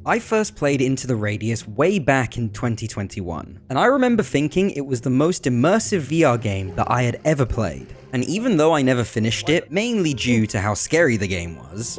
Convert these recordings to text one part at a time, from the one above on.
I first played Into the Radius way back in 2021, and I remember thinking it was the most immersive VR game that I had ever played. And even though I never finished it, mainly due to how scary the game was,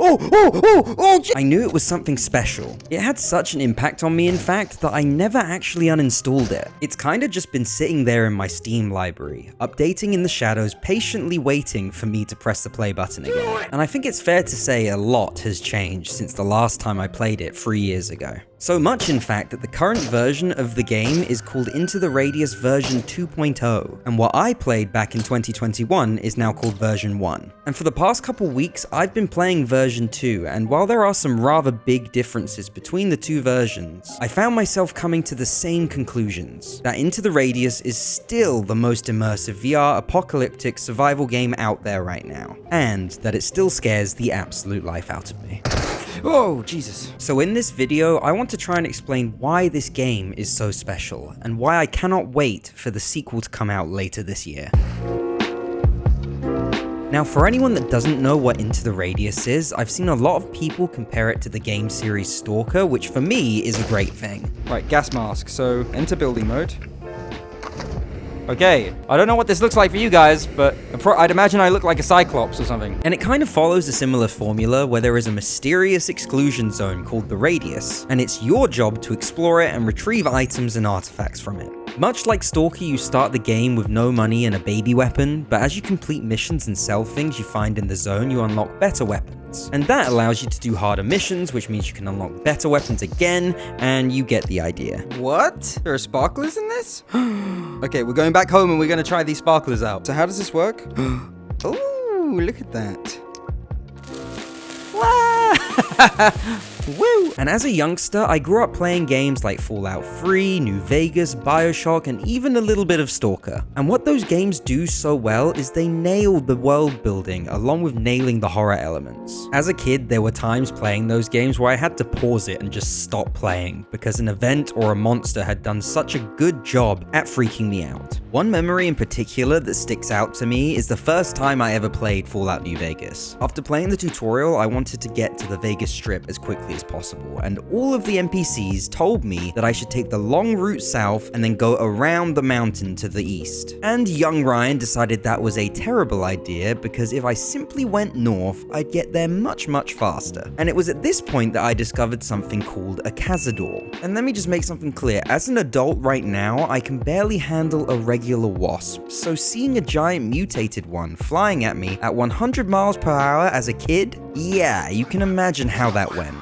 I knew it was something special. It had such an impact on me, in fact, that I never actually uninstalled it. It's kinda just been sitting there in my Steam library, updating in the shadows, patiently waiting for me to press the play button again. And I think it's fair to say a lot has changed since the last time I played it 3 years ago. So much, in fact, that the current version of the game is called Into the Radius version 2.0, and what I played back in 2021 is now called version 1. And for the past couple weeks, I've been playing version 2, and while there are some rather big differences between the two versions, I found myself coming to the same conclusions, that Into the Radius is still the most immersive VR apocalyptic survival game out there right now, and that it still scares the absolute life out of me. Oh, Jesus. So in this video, I want to try and explain why this game is so special, and why I cannot wait for the sequel to come out later this year. Now, for anyone that doesn't know what Into the Radius is, I've seen a lot of people compare it to the game series Stalker, which for me is a great thing. Right, gas mask. So, enter building mode. Okay, I don't know what this looks like for you guys, but I'd imagine I look like a Cyclops or something. And it kind of follows a similar formula where there is a mysterious exclusion zone called the Radius, and it's your job to explore it and retrieve items and artifacts from it. Much like Stalker, you start the game with no money and a baby weapon, but as you complete missions and sell things you find in the zone, you unlock better weapons. And that allows you to do harder missions, which means you can unlock better weapons again, and you get the idea. What? There are sparklers in this? Okay, we're going back home and we're gonna try these sparklers out. So how does this work? Ooh, look at that. Woo! And as a youngster, I grew up playing games like Fallout 3, New Vegas, Bioshock, and even a little bit of Stalker. And what those games do so well is they nailed the world building along with nailing the horror elements. As a kid, there were times playing those games where I had to pause it and just stop playing because an event or a monster had done such a good job at freaking me out. One memory in particular that sticks out to me is the first time I ever played Fallout New Vegas. After playing the tutorial, I wanted to get to the Vegas Strip as quickly as possible, and all of the NPCs told me that I should take the long route south and then go around the mountain to the east. And young Ryan decided that was a terrible idea because if I simply went north, I'd get there much faster. And it was at this point that I discovered something called a cazador. And let me just make something clear, as an adult right now, I can barely handle a regular wasp, so seeing a giant mutated one flying at me at 100 miles per hour as a kid, yeah, you can imagine how that went.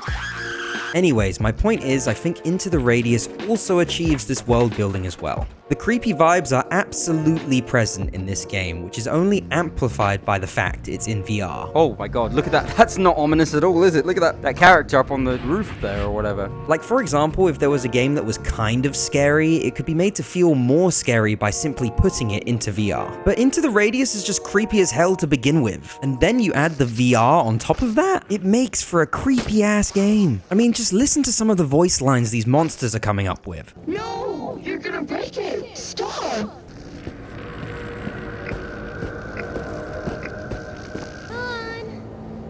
Anyways, my point is, I think Into the Radius also achieves this world building as well. The creepy vibes are absolutely present in this game, which is only amplified by the fact it's in VR. Oh my god, look at that. That's not ominous at all, is it? Look at that character up on the roof there or whatever. Like, for example, if there was a game that was kind of scary, it could be made to feel more scary by simply putting it into VR. But Into the Radius is just creepy as hell to begin with. And then you add the VR on top of that, it makes for a creepy ass game. I mean, just listen to some of the voice lines these monsters are coming up with. No, you're gonna break it. Stop.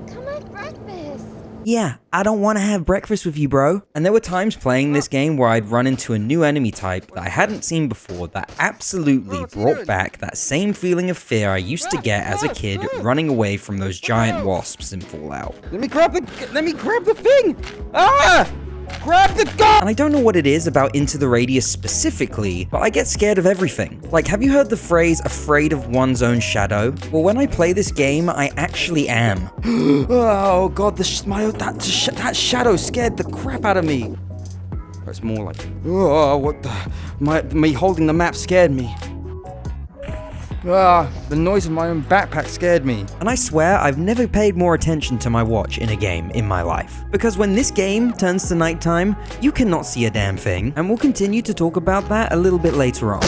Come have breakfast. Yeah, I don't want to have breakfast with you, bro. And there were times playing this game where I'd run into a new enemy type that I hadn't seen before that absolutely brought back that same feeling of fear I used to get as a kid running away from those giant wasps in Fallout. Let me grab the thing! Ah! Grab the gun! And I don't know what it is about Into the Radius specifically, but I get scared of everything. Like, have you heard the phrase, afraid of one's own shadow? Well, when I play this game, I actually am. Oh god, that shadow scared the crap out of me. It's more like, oh, what the, me holding the map scared me. Ah, the noise of my own backpack scared me. And I swear I've never paid more attention to my watch in a game in my life. Because when this game turns to nighttime, you cannot see a damn thing, and we'll continue to talk about that a little bit later on.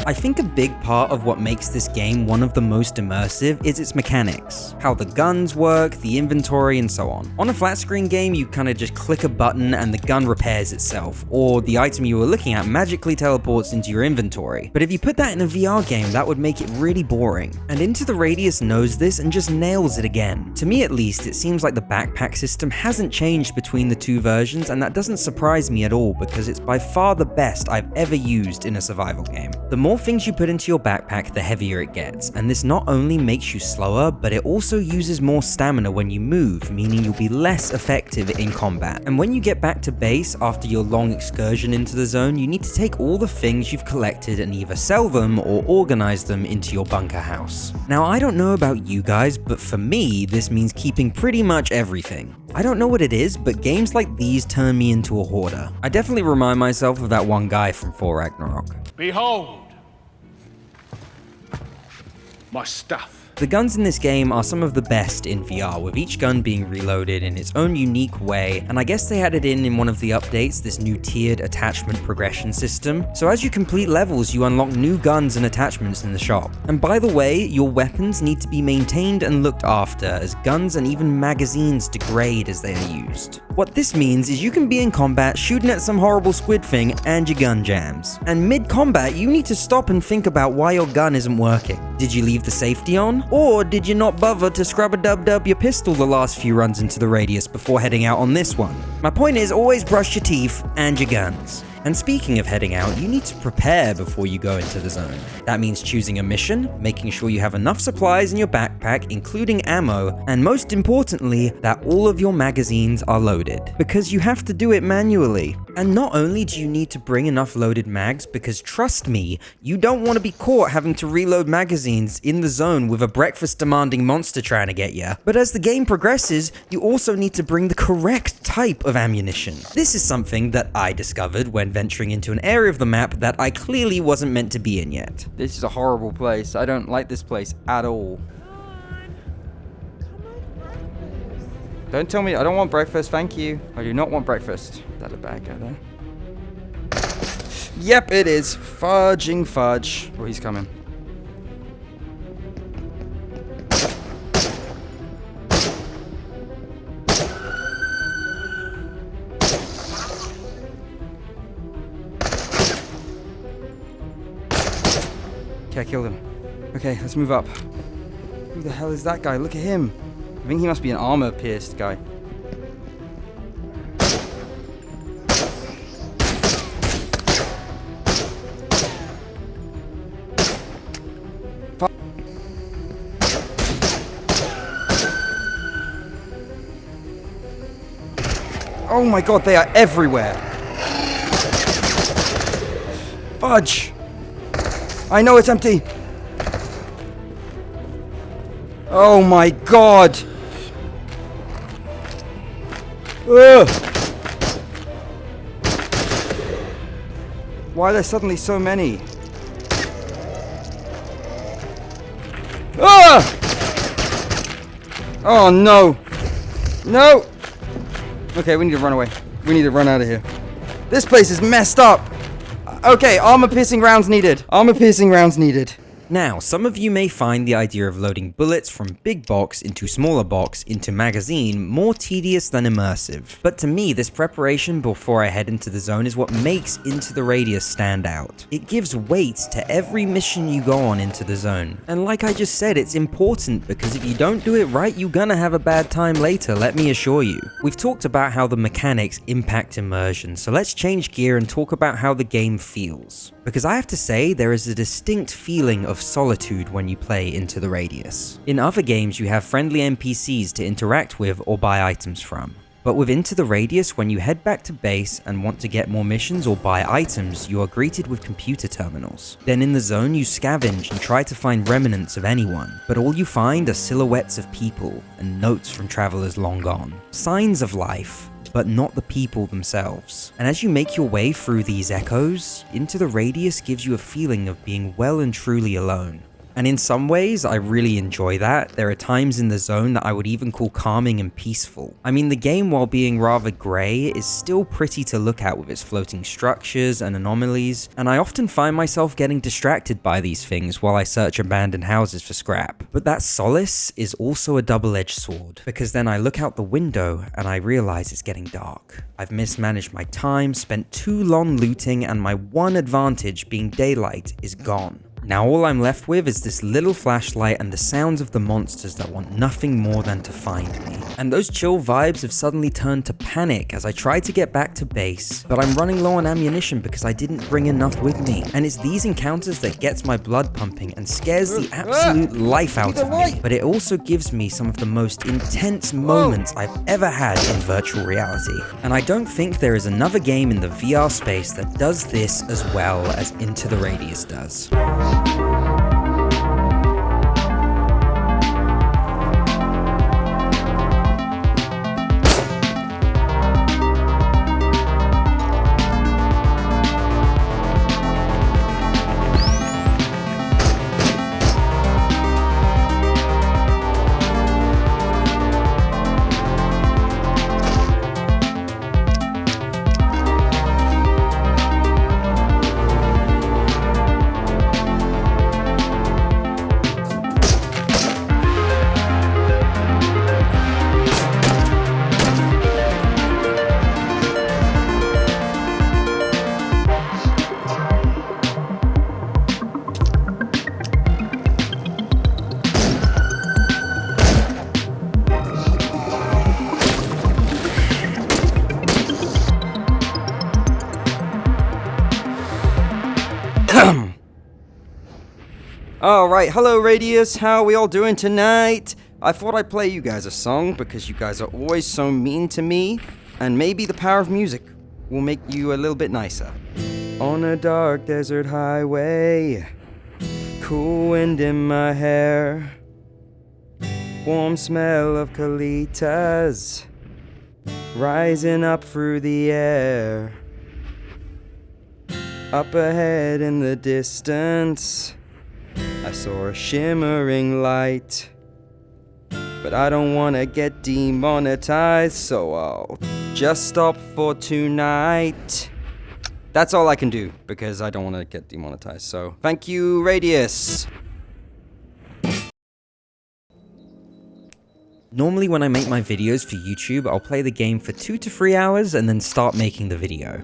I think a big part of what makes this game one of the most immersive is its mechanics. How the guns work, the inventory, and so on. On a flat screen game, you kind of just click a button and the gun repairs itself, or the item you were looking at magically teleports into your inventory. But if you put that in a VR game, that would make it really boring. And Into the Radius knows this and just nails it again. To me at least, it seems like the backpack system hasn't changed between the two versions, and that doesn't surprise me at all because it's by far the best I've ever used in a survival game. The more things you put into your backpack, the heavier it gets, and this not only makes you slower, but it also uses more stamina when you move, meaning you'll be less effective in combat. And when you get back to base after your long excursion into the zone, you need to take all the things you've collected and either sell them or organize them into your bunker house. Now, I don't know about you guys, but for me, this means keeping pretty much everything. I don't know what it is, but games like these turn me into a hoarder. I definitely remind myself of that one guy from Thor Ragnarok. Behold, my stuff. The guns in this game are some of the best in VR, with each gun being reloaded in its own unique way, and I guess they added in one of the updates this new tiered attachment progression system, so as you complete levels you unlock new guns and attachments in the shop. And by the way, your weapons need to be maintained and looked after, as guns and even magazines degrade as they are used. What this means is you can be in combat shooting at some horrible squid thing and your gun jams. And mid-combat you need to stop and think about why your gun isn't working. Did you leave the safety on? Or did you not bother to scrub-a-dub-dub your pistol the last few runs into the radius before heading out on this one? My point is, always brush your teeth and your guns. And speaking of heading out, you need to prepare before you go into the zone. That means choosing a mission, making sure you have enough supplies in your backpack, including ammo, and most importantly, that all of your magazines are loaded, because you have to do it manually. And not only do you need to bring enough loaded mags, because trust me, you don't want to be caught having to reload magazines in the zone with a breakfast-demanding monster trying to get you, but as the game progresses, you also need to bring the correct type of ammunition. This is something that I discovered when venturing into an area of the map that I clearly wasn't meant to be in yet. This is a horrible place. I don't like this place at all. Don't tell me I don't want breakfast, thank you. I do not want breakfast. Is that a bad guy there? Yep, it is. Fudging fudge. Oh, he's coming. Okay, I killed him. Okay, let's move up. Who the hell is that guy? Look at him. I think he must be an armor-pierced guy. Oh my god, they are everywhere. Fudge! I know it's empty. Oh my god. Ugh. Why are there suddenly so many? Ah! Oh no. No. Okay, we need to run away. We need to run out of here. This place is messed up. Okay, armor-piercing rounds needed. Armor-piercing rounds needed. Now, some of you may find the idea of loading bullets from big box into smaller box into magazine more tedious than immersive. But to me, this preparation before I head into the zone is what makes Into the Radius stand out. It gives weight to every mission you go on into the zone. And like I just said, it's important because if you don't do it right, you're gonna have a bad time later, let me assure you. We've talked about how the mechanics impact immersion, so let's change gear and talk about how the game feels. Because I have to say, there is a distinct feeling of solitude when you play Into the Radius. In other games, you have friendly NPCs to interact with or buy items from. But with Into the Radius, when you head back to base and want to get more missions or buy items, you are greeted with computer terminals. Then in the zone, you scavenge and try to find remnants of anyone, but all you find are silhouettes of people and notes from travelers long gone. Signs of life, but not the people themselves. And as you make your way through these echoes, Into the Radius gives you a feeling of being well and truly alone. And in some ways, I really enjoy that. There are times in the zone that I would even call calming and peaceful. I mean, the game, while being rather grey, is still pretty to look at with its floating structures and anomalies, and I often find myself getting distracted by these things while I search abandoned houses for scrap. But that solace is also a double-edged sword, because then I look out the window and I realize it's getting dark. I've mismanaged my time, spent too long looting, and my one advantage, being daylight, is gone. Now all I'm left with is this little flashlight and the sounds of the monsters that want nothing more than to find me. And those chill vibes have suddenly turned to panic as I try to get back to base, but I'm running low on ammunition because I didn't bring enough with me. And it's these encounters that gets my blood pumping and scares the absolute life out of me, but it also gives me some of the most intense moments I've ever had in virtual reality. And I don't think there is another game in the VR space that does this as well as Into the Radius does. Alright, hello Radius, how are we all doing tonight? I thought I'd play you guys a song because you guys are always so mean to me, and maybe the power of music will make you a little bit nicer. On a dark desert highway, cool wind in my hair, warm smell of colitas rising up through the air. Up ahead in the distance, I saw a shimmering light, but I don't wanna get demonetized, so I'll just stop for tonight. That's all I can do, because I don't wanna get demonetized, so thank you, Radius. Normally when I make my videos for YouTube, I'll play the game for 2 to 3 hours and then start making the video.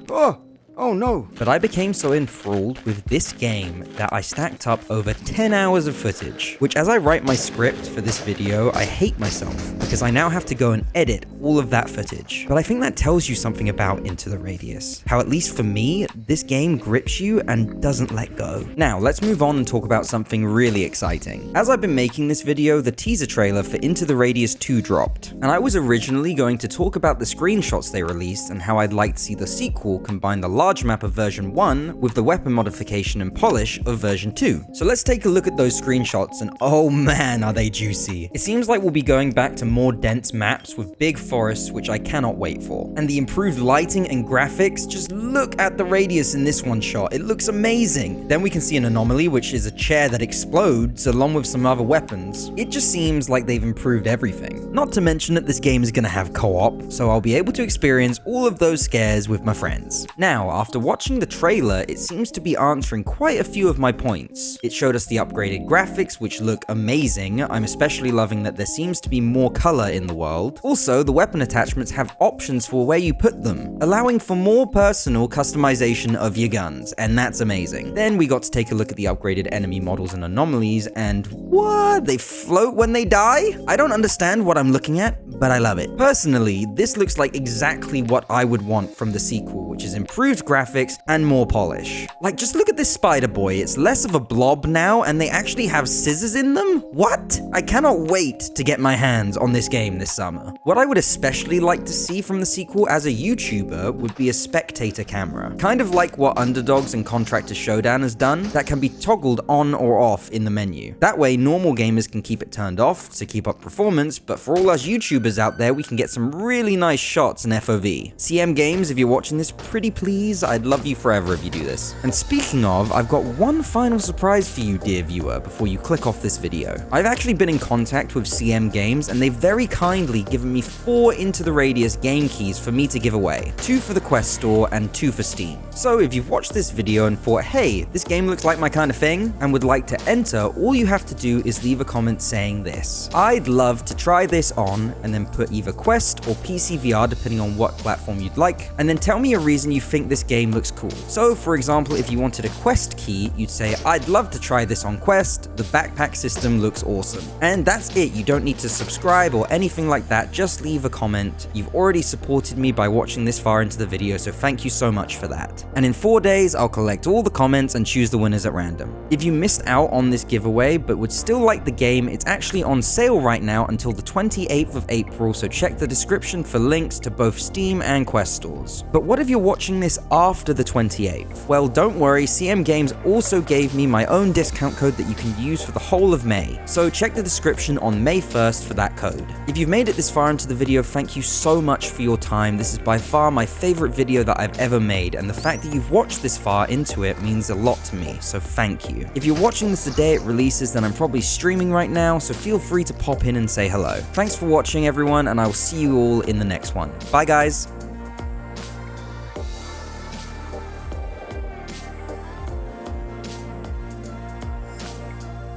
Oh no. But I became so enthralled with this game that I stacked up over 10 hours of footage, which as I write my script for this video, I hate myself because I now have to go and edit all of that footage. But I think that tells you something about Into the Radius. How at least for me, this game grips you and doesn't let go. Now, let's move on and talk about something really exciting. As I've been making this video, the teaser trailer for Into the Radius 2 dropped, and I was originally going to talk about the screenshots they released and how I'd like to see the sequel combine the large map of version 1 with the weapon modification and polish of version 2. So let's take a look at those screenshots, and oh man, are they juicy. It seems like we'll be going back to more dense maps with big forests, which I cannot wait for. And the improved lighting and graphics, just look at the Radius in this one shot, it looks amazing. Then we can see an anomaly, which is a chair that explodes along with some other weapons. It just seems like they've improved everything. Not to mention that this game is going to have co-op, so I'll be able to experience all of those scares with my friends. Now, after watching the trailer, it seems to be answering quite a few of my points. It showed us the upgraded graphics, which look amazing. I'm especially loving that there seems to be more color in the world. Also, the weapon attachments have options for where you put them, allowing for more personal customization of your guns, and that's amazing. Then we got to take a look at the upgraded enemy models and anomalies, and what? They float when they die? I don't understand what I'm looking at, but I love it. Personally, this looks like exactly what I would want from the sequel, which is improved graphics and more polish. Like, just look at this spider boy. It's less of a blob now, and they actually have scissors in them? What? I cannot wait to get my hands on this game this summer. What I would especially like to see from the sequel as a YouTuber would be a spectator camera. Kind of like what Underdogs and Contractor Showdown has done, that can be toggled on or off in the menu. That way, normal gamers can keep it turned off to keep up performance, but for all us YouTubers out there, we can get some really nice shots in FOV. CM Games, if you're watching this, pretty please please, I'd love you forever if you do this. And speaking of, I've got one final surprise for you, dear viewer, before you click off this video. I've actually been in contact with CM Games, and they've very kindly given me 4 Into the Radius game keys for me to give away. 2 for the Quest store and 2 for Steam. So if you've watched this video and thought, hey, this game looks like my kind of thing, and would like to enter, all you have to do is leave a comment saying this: I'd love to try this on, and then put either Quest or PC VR depending on what platform you'd like, and then tell me a reason you think this game looks cool. So for example, if you wanted a Quest key, you'd say, I'd love to try this on Quest, the backpack system looks awesome. And that's it, you don't need to subscribe or anything like that, just leave a comment. You've already supported me by watching this far into the video, so thank you so much for that. And in 4 days, I'll collect all the comments and choose the winners at random. If you missed out on this giveaway but would still like the game, it's actually on sale right now until the 28th of April, so check the description for links to both Steam and Quest stores. But what if you're watching this after the 28th? Well, don't worry, CM Games also gave me my own discount code that you can use for the whole of May, so check the description on May 1st for that code. If you've made it this far into the video, thank you so much for your time. This is by far my favorite video that I've ever made, and the fact that you've watched this far into it means a lot to me, so thank you. If you're watching this the day it releases, then I'm probably streaming right now, so feel free to pop in and say hello. Thanks for watching everyone, and I will see you all in the next one. Bye guys!